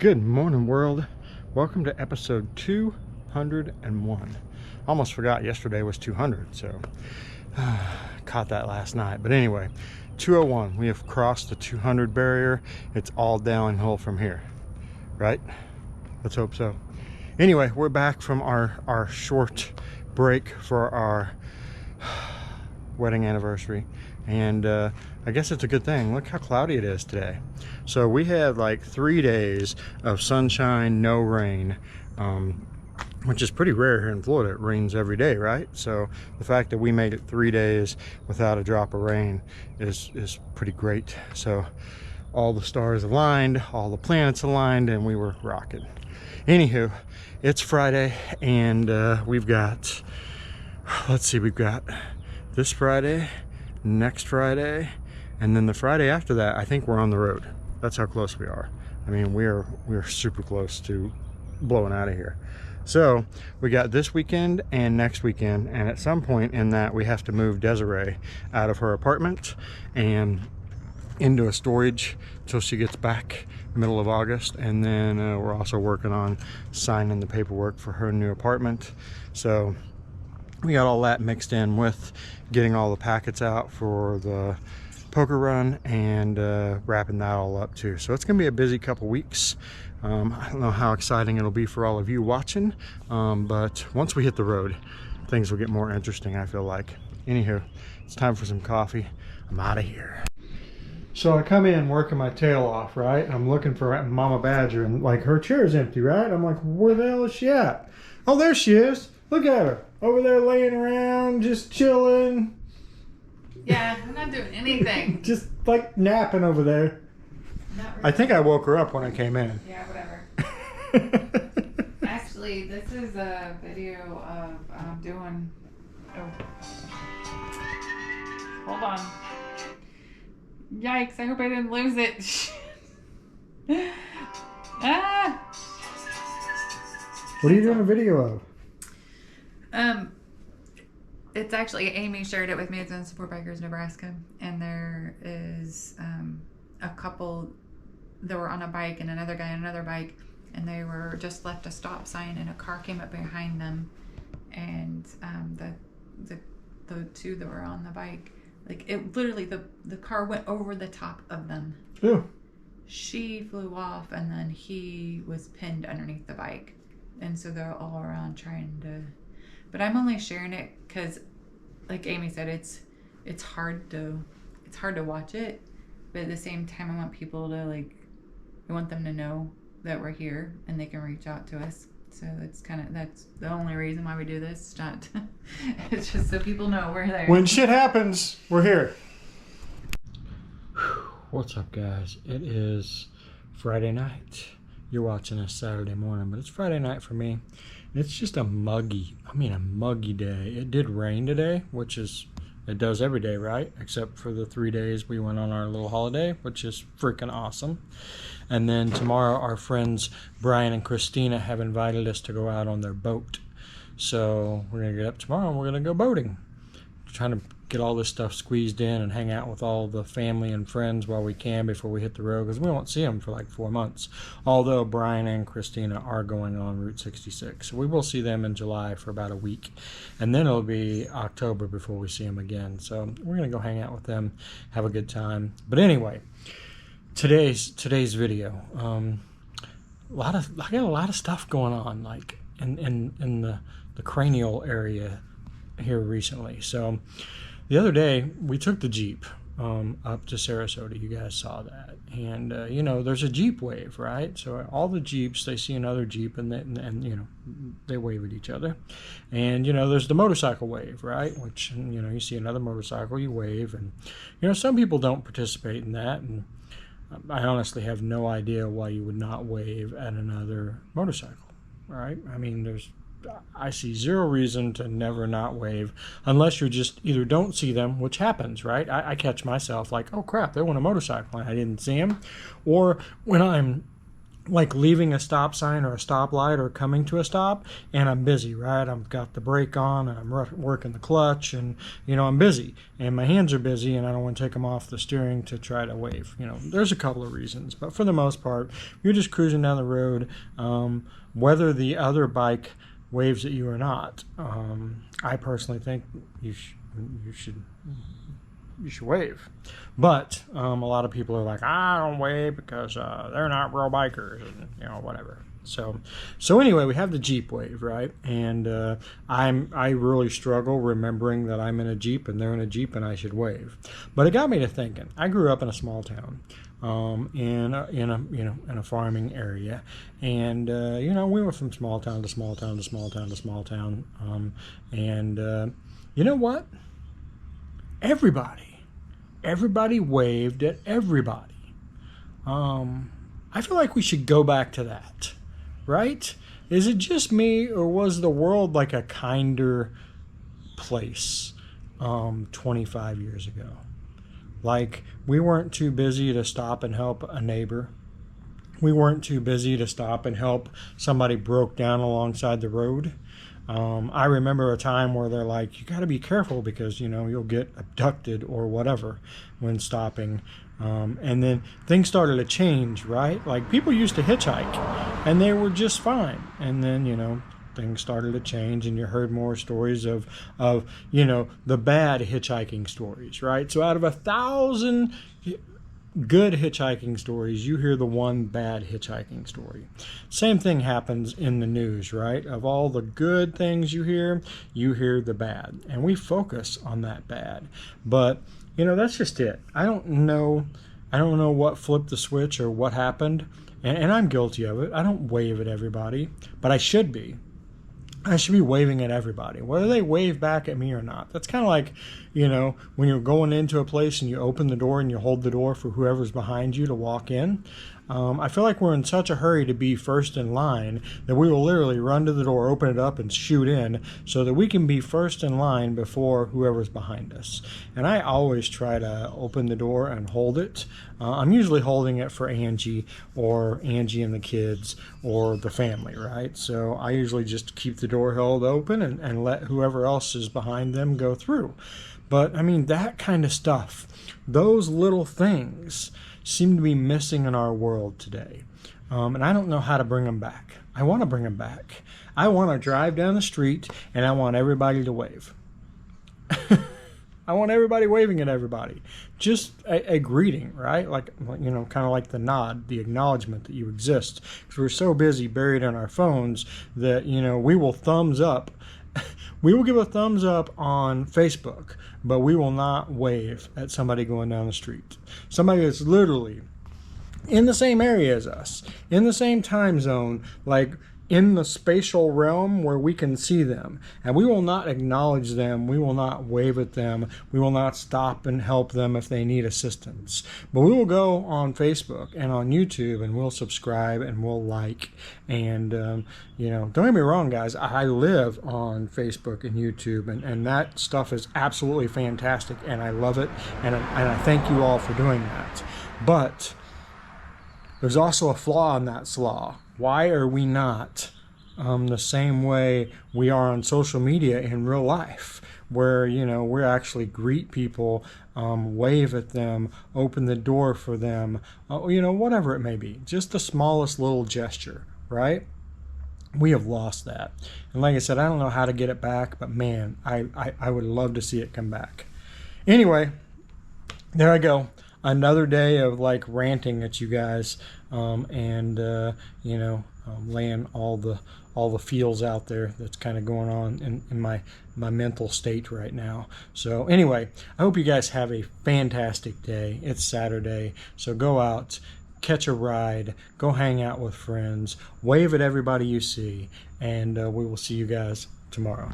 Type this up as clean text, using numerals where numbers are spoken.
Good morning, world. Welcome to episode 201. Almost forgot yesterday was 200, so caught that last night. But anyway, 201. We have crossed the 200 barrier. It's all downhill from here, right? Let's hope so. Anyway, we're back from our short break for our wedding anniversary, and I guess it's a good thing. Look how cloudy it is today. So we had like 3 days of sunshine, no rain, which is pretty rare here in Florida. It rains every day, right? So the fact that we made it 3 days without a drop of rain is pretty great. So all the stars aligned, all the planets aligned, and we were rocking. Anywho, it's Friday, and we've got, let's see, we've got this Friday, next Friday, and then the Friday after that. I think we're on the road. That's how close we are. I mean, we're super close to blowing out of here. So we got this weekend and next weekend, and at some point in that we have to move Desiree out of her apartment and into a storage till she gets back middle of August. And then we're also working on signing the paperwork for her new apartment. So we got all that mixed in with getting all the packets out for the poker run and wrapping that all up too. So it's gonna be a busy couple weeks. I don't know how exciting it'll be for all of you watching, but once we hit the road, things will get more interesting, I feel like. Anywho, it's time for some coffee. I'm out of here. So I come in working my tail off, right? I'm looking for Mama Badger, and like her chair's empty, right? I'm like, where the hell is she at? Oh, there she is. Look at her over there laying around, just chilling. Yeah, I'm not doing anything. Just like napping over there. Not really. I think I woke her up when I came in. Yeah, whatever. Actually, this is a video of doing. Oh. Hold on. Yikes! I hope I didn't lose it. Ah! What are you doing a video of? It's actually, Amy shared it with me. It's in Support Bikers, Nebraska. And there is a couple that were on a bike and another guy on another bike. And they were just left a stop sign and a car came up behind them. And the two that were on the bike, like it literally, the car went over the top of them. Ew. She flew off and then he was pinned underneath the bike. And so they're all around trying to... But I'm only sharing it because, like Amy said, it's hard to watch it. But at the same time, I want people to I want them to know that we're here and they can reach out to us. So that's the only reason why we do this. It's not. It's just so people know we're there. When shit happens, we're here. What's up, guys? It is Friday night. You're watching us Saturday morning, but it's Friday night for me. It's just a muggy day. It did rain today, which is, it does every day, right? Except for the 3 days we went on our little holiday, which is freaking awesome. And then tomorrow our friends Brian and Christina have invited us to go out on their boat. So we're going to get up tomorrow and we're going to go boating. Trying to get all this stuff squeezed in and hang out with all the family and friends while we can before we hit the road, because we won't see them for like 4 months. Although Brian and Christina are going on Route 66. So we will see them in July for about a week. And then it'll be October before we see them again. So we're going to go hang out with them, have a good time. But anyway, today's video, I got a lot of stuff going on, like in the cranial area here recently. So the other day we took the Jeep up to Sarasota. You guys saw that. And you know, there's a Jeep wave, right? So all the Jeeps, they see another Jeep and you know, they wave at each other. And you know, there's the motorcycle wave, right? Which, you know, you see another motorcycle, you wave. And you know, some people don't participate in that, and I honestly have no idea why you would not wave at another motorcycle, right? I mean, I see zero reason to never not wave, unless you just either don't see them, which happens, right? I catch myself like, oh crap, they went a motorcycle and I didn't see them. Or when I'm like leaving a stop sign or a stoplight or coming to a stop, and I'm busy, right? I've got the brake on and I'm working the clutch, and I'm busy and my hands are busy and I don't want to take them off the steering to try to wave. There's a couple of reasons, but for the most part, you're just cruising down the road, whether the other bike waves at you or not. I personally think you should wave, but a lot of people are like, I don't wave because they're not real bikers, and whatever. So anyway, we have the Jeep wave, right? And I really struggle remembering that I'm in a Jeep and they're in a Jeep and I should wave. But it got me to thinking. I grew up in a small town, in a farming area, and we were from small town to small town to small town to small town, and you know what? Everybody waved at everybody. I feel like we should go back to that, right? Is it just me, or was the world like a kinder place 25 years ago? Like, we weren't too busy to stop and help a neighbor. We weren't too busy to stop and help somebody broke down alongside the road. I remember a time where they're like, you got to be careful because, you'll get abducted or whatever when stopping. And then things started to change, right? Like, people used to hitchhike and they were just fine. And then, things started to change, and you heard more stories of the bad hitchhiking stories, right? So out of 1,000 good hitchhiking stories, you hear the one bad hitchhiking story. Same thing happens in the news, right? Of all the good things you hear the bad, and we focus on that bad. But that's just it. I don't know what flipped the switch or what happened, and I'm guilty of it. I don't wave at everybody, but I should be. I should be waving at everybody, whether they wave back at me or not. That's kind of like, when you're going into a place and you open the door and you hold the door for whoever's behind you to walk in. I feel like we're in such a hurry to be first in line that we will literally run to the door, open it up, and shoot in so that we can be first in line before whoever's behind us. And I always try to open the door and hold it. I'm usually holding it for Angie and the kids or the family, right? So I usually just keep the door held open and let whoever else is behind them go through. But, that kind of stuff, those little things seem to be missing in our world today. And I don't know how to bring them back. I want to bring them back. I want to drive down the street and I want everybody to wave. I want everybody waving at everybody. Just a greeting, right? Like, kind of like the nod, the acknowledgement that you exist. Because we're so busy buried in our phones that, we will thumbs up. We will give a thumbs up on Facebook, but we will not wave at somebody going down the street. Somebody that's literally in the same area as us, in the same time zone, like in the spatial realm where we can see them. And we will not acknowledge them. We will not wave at them. We will not stop and help them if they need assistance. But we will go on Facebook and on YouTube and we'll subscribe and we'll like. And, don't get me wrong, guys. I live on Facebook and YouTube, and that stuff is absolutely fantastic. And I love it. And I thank you all for doing that. But there's also a flaw in that slaw. Why are we not the same way we are on social media in real life, where, we actually greet people, wave at them, open the door for them, whatever it may be. Just the smallest little gesture, right? We have lost that. And like I said, I don't know how to get it back, but man, I would love to see it come back. Anyway, there I go. Another day of like ranting at you guys, laying all the feels out there that's kind of going on in my mental state right now. So anyway, I hope you guys have a fantastic day. It's Saturday, so go out, catch a ride, go hang out with friends, wave at everybody you see, and we will see you guys tomorrow.